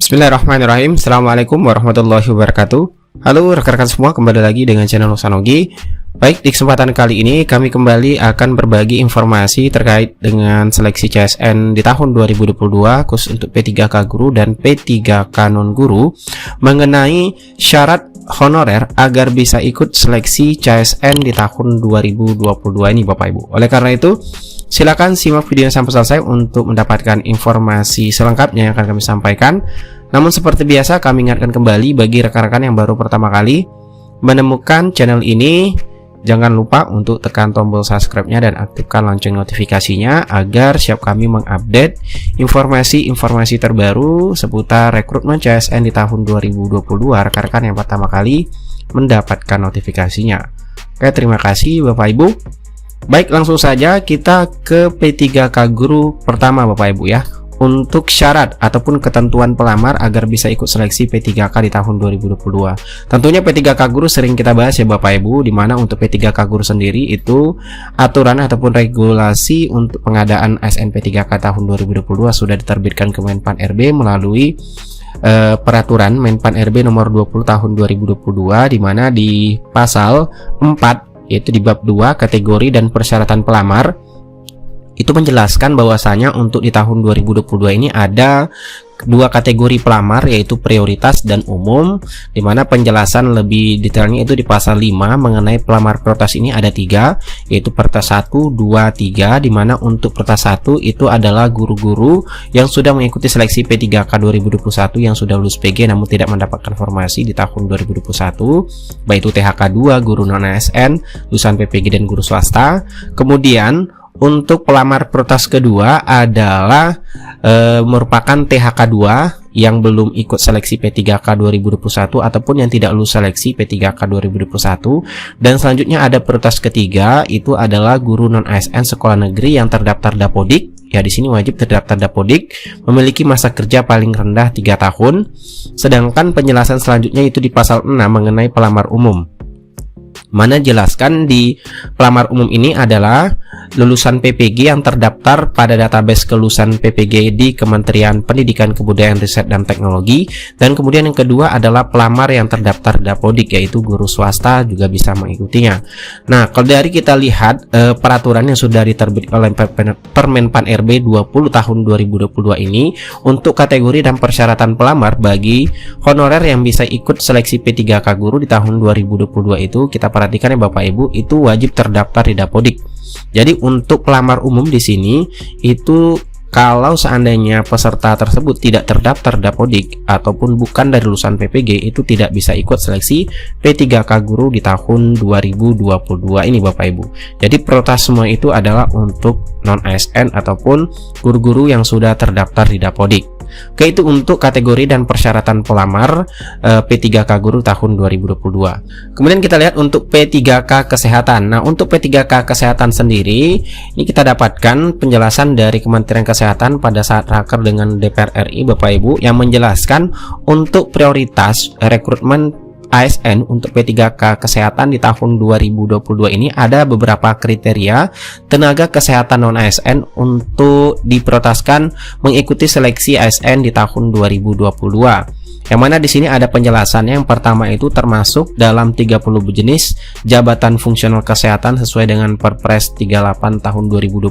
Bismillahirrahmanirrahim. Assalamualaikum warahmatullahi wabarakatuh. Halo rekan-rekan semua, kembali lagi dengan channel Nusanogi. Baik, di kesempatan kali ini kami kembali akan berbagi informasi terkait dengan seleksi CSN di tahun 2022 khusus untuk P3K Guru dan P3K Non Guru mengenai syarat honorer agar bisa ikut seleksi CSN di tahun 2022 ini Bapak Ibu. Oleh karena itu, silakan simak videonya sampai selesai untuk mendapatkan informasi selengkapnya yang akan kami sampaikan. Namun seperti biasa, kami ingatkan kembali bagi rekan-rekan yang baru pertama kali menemukan channel ini, jangan lupa untuk tekan tombol subscribe-nya dan aktifkan lonceng notifikasinya agar siap kami mengupdate informasi-informasi terbaru seputar rekrutmen CSN di tahun 2022 rekan-rekan yang pertama kali mendapatkan notifikasinya. Oke, terima kasih Bapak Ibu. Baik, langsung saja kita ke P3K Guru pertama Bapak Ibu ya. Untuk syarat ataupun ketentuan pelamar agar bisa ikut seleksi P3K di tahun 2022. Tentunya P3K Guru sering kita bahas ya Bapak Ibu, dimana untuk P3K Guru sendiri itu aturan ataupun regulasi untuk pengadaan ASN P3K tahun 2022 sudah diterbitkan ke Menpan RB melalui peraturan Menpan RB nomor 20 tahun 2022, dimana di pasal 4 yaitu di bab 2 kategori dan persyaratan pelamar itu menjelaskan bahwasanya untuk di tahun 2022 ini ada dua kategori pelamar, yaitu prioritas dan umum, dimana penjelasan lebih detailnya itu di pasal 5 mengenai pelamar prioritas ini ada 3, yaitu prioritas 1, 2, 3, dimana untuk prioritas 1 itu adalah guru-guru yang sudah mengikuti seleksi P3K 2021 yang sudah lulus PG namun tidak mendapatkan formasi di tahun 2021, baik itu THK 2, guru non ASN, lulusan PPG dan guru swasta. Kemudian untuk pelamar prioritas kedua adalah merupakan THK 2 yang belum ikut seleksi P3K 2021 ataupun yang tidak lulus seleksi P3K 2021. Dan selanjutnya ada prioritas ketiga, itu adalah guru non ASN sekolah negeri yang terdaftar Dapodik. Ya, di sini wajib terdaftar Dapodik, memiliki masa kerja paling rendah 3 tahun. Sedangkan penjelasan selanjutnya itu di pasal 6 mengenai pelamar umum, mana jelaskan di pelamar umum ini adalah lulusan PPG yang terdaftar pada database kelulusan PPG di Kementerian Pendidikan Kebudayaan Riset dan Teknologi. Dan kemudian yang kedua adalah pelamar yang terdaftar Dapodik, yaitu guru swasta juga bisa mengikutinya. Nah, kalau dari kita lihat peraturan yang sudah diterbitkan oleh Permenpan RB 20 tahun 2022 ini untuk kategori dan persyaratan pelamar bagi honorer yang bisa ikut seleksi P3K Guru di tahun 2022 itu kita perhatikan ya Bapak Ibu, itu wajib terdaftar di Dapodik. Jadi untuk pelamar umum di sini itu kalau seandainya peserta tersebut tidak terdaftar Dapodik ataupun bukan dari lulusan PPG, itu tidak bisa ikut seleksi P3K Guru di tahun 2022 ini Bapak Ibu. Jadi prioritas semua itu adalah untuk non ASN ataupun guru-guru yang sudah terdaftar di Dapodik. Oke, itu untuk kategori dan persyaratan pelamar P3K Guru tahun 2022. Kemudian kita lihat untuk P3K Kesehatan. Nah, untuk P3K Kesehatan sendiri ini kita dapatkan penjelasan dari Kementerian Kesehatan pada saat raker dengan DPR RI Bapak Ibu, yang menjelaskan untuk prioritas rekrutmen ASN untuk P3K Kesehatan di tahun 2022 ini ada beberapa kriteria tenaga kesehatan non ASN untuk diprioritaskan mengikuti seleksi ASN di tahun 2022. Yang mana di sini ada penjelasannya. Yang pertama itu termasuk dalam 30 jenis jabatan fungsional kesehatan sesuai dengan Perpres 38 tahun 2020.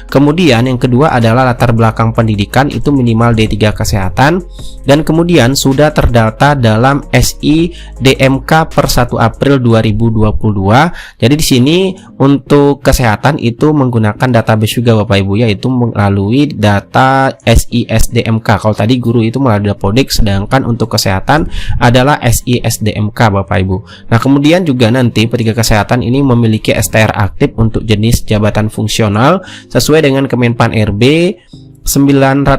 Kemudian yang kedua adalah latar belakang pendidikan itu minimal D3 kesehatan, dan kemudian sudah terdata dalam SI-DMK per 1 April 2022. Jadi di sini untuk kesehatan itu menggunakan database juga Bapak Ibu, yaitu melalui data SI-SDMK. Kalau tadi guru itu melalui Dapodik, sedangkan untuk kesehatan adalah SI-SDMK Bapak Ibu. Nah, kemudian juga nanti P3K Kesehatan ini memiliki STR aktif untuk jenis jabatan fungsional sesuai dengan Kemenpan RB 980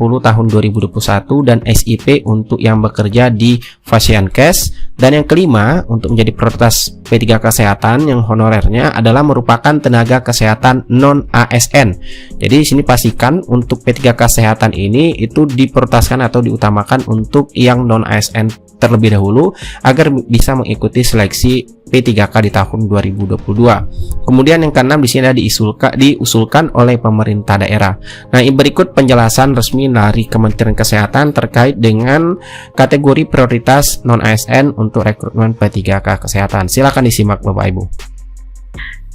tahun 2021 dan SIP untuk yang bekerja di Fasiankes. Dan yang kelima, untuk menjadi prioritas P3K Kesehatan yang honorernya adalah merupakan tenaga kesehatan non ASN. Jadi di sini pastikan untuk P3K Kesehatan ini itu diprioritaskan atau diutamakan untuk yang non ASN terlebih dahulu agar bisa mengikuti seleksi P3K di tahun 2022. Kemudian yang keenam di sini ada diusulkan oleh pemerintah daerah. Nah, berikut penjelasan resmi dari Kementerian Kesehatan terkait dengan kategori prioritas non-ASN untuk rekrutmen P3K kesehatan. Silakan disimak Bapak Ibu.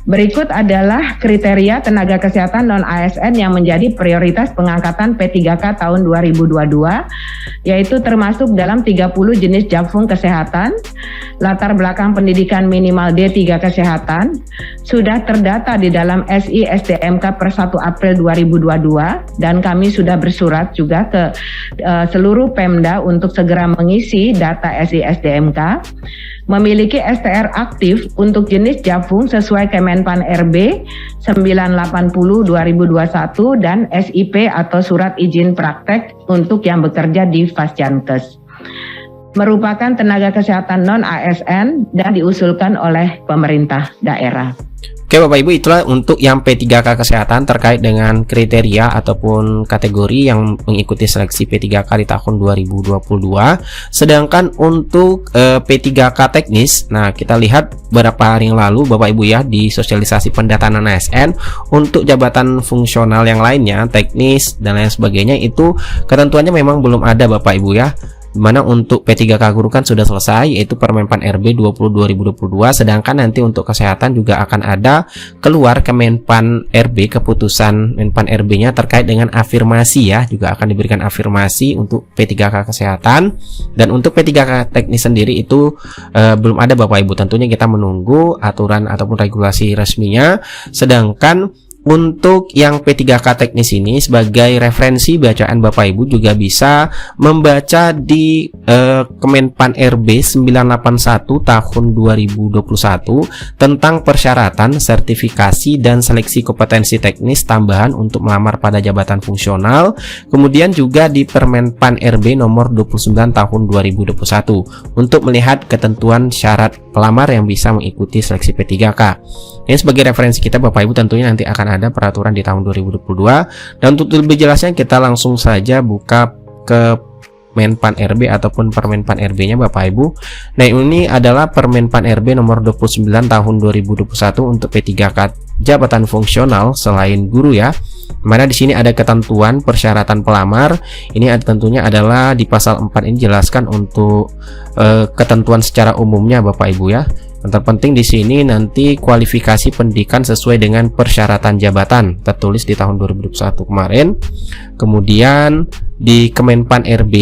Berikut adalah kriteria tenaga kesehatan non-ASN yang menjadi prioritas pengangkatan P3K tahun 2022, yaitu termasuk dalam 30 jenis jakfung kesehatan, latar belakang pendidikan minimal D3 kesehatan, sudah terdata di dalam SI SDMK per 1 April 2022, dan kami sudah bersurat juga ke seluruh Pemda untuk segera mengisi data SI SDMK, memiliki STR aktif untuk jenis jakfung sesuai Kemenpan RB 980/2021 dan SIP atau surat izin praktek untuk yang bekerja di Fasjankes. Merupakan tenaga kesehatan non-ASN dan diusulkan oleh pemerintah daerah. Oke Bapak Ibu, itulah untuk yang P3K kesehatan terkait dengan kriteria ataupun kategori yang mengikuti seleksi P3K di tahun 2022. Sedangkan untuk P3K teknis, nah kita lihat beberapa hari yang lalu Bapak Ibu ya di sosialisasi pendataan ASN untuk jabatan fungsional yang lainnya, teknis dan lain sebagainya, itu ketentuannya memang belum ada Bapak Ibu ya. Dimana untuk P3K guru kan sudah selesai, yaitu Permenpan RB 20/2022, sedangkan nanti untuk kesehatan juga akan ada keluar Kemenpan RB, keputusan Menpan RB-nya terkait dengan afirmasi ya, juga akan diberikan afirmasi untuk P3K kesehatan. Dan untuk P3K teknis sendiri itu belum ada Bapak Ibu, tentunya kita menunggu aturan ataupun regulasi resminya. Sedangkan untuk yang P3K teknis ini sebagai referensi bacaan Bapak Ibu juga bisa membaca di Kemenpan RB 981 tahun 2021 tentang persyaratan, sertifikasi dan seleksi kompetensi teknis tambahan untuk melamar pada jabatan fungsional. Kemudian juga di Permenpan RB nomor 29 tahun 2021 untuk melihat ketentuan syarat pelamar yang bisa mengikuti seleksi P3K. Ini sebagai referensi kita Bapak Ibu, tentunya nanti akan ada peraturan di tahun 2022. Dan untuk lebih jelasnya kita langsung saja buka ke Menpan RB ataupun Permenpan RB-nya Bapak Ibu. Nah, ini adalah Permenpan RB nomor 29 tahun 2021 untuk P3K jabatan fungsional selain guru ya. Mana di sini ada ketentuan persyaratan pelamar. Ini tentunya adalah di pasal 4 ini jelaskan untuk ketentuan secara umumnya Bapak Ibu ya. Yang terpenting di sini nanti kualifikasi pendidikan sesuai dengan persyaratan jabatan tertulis di tahun 2021 kemarin. Kemudian di Kemenpan RB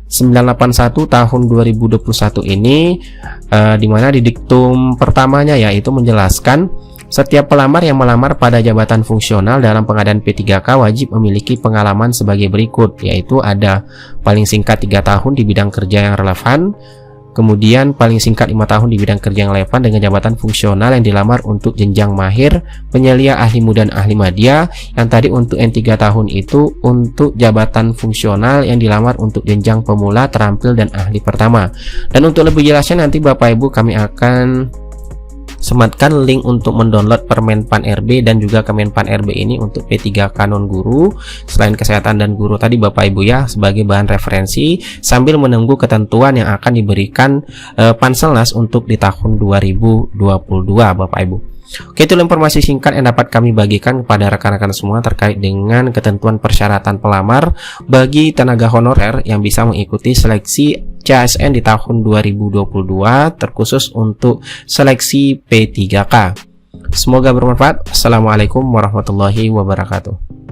981 tahun 2021 ini di mana di diktum pertamanya yaitu menjelaskan setiap pelamar yang melamar pada jabatan fungsional dalam pengadaan P3K wajib memiliki pengalaman sebagai berikut, yaitu ada paling singkat 3 tahun di bidang kerja yang relevan, kemudian paling singkat 5 tahun di bidang kerja yang relevan dengan jabatan fungsional yang dilamar untuk jenjang mahir, penyelia ahli muda dan ahli madya. Yang tadi untuk N3 tahun itu untuk jabatan fungsional yang dilamar untuk jenjang pemula, terampil dan ahli pertama. Dan untuk lebih jelasnya nanti Bapak Ibu kami akan sematkan link untuk mendownload Permenpan RB dan juga Kemenpan RB ini untuk P3K non guru selain kesehatan dan guru tadi Bapak Ibu ya, sebagai bahan referensi sambil menunggu ketentuan yang akan diberikan Panselnas untuk di tahun 2022 Bapak Ibu. Oke, itu informasi singkat yang dapat kami bagikan kepada rekan-rekan semua terkait dengan ketentuan persyaratan pelamar bagi tenaga honorer yang bisa mengikuti seleksi CASN di tahun 2022 terkhusus untuk seleksi P3K. Semoga bermanfaat. Assalamualaikum warahmatullahi wabarakatuh.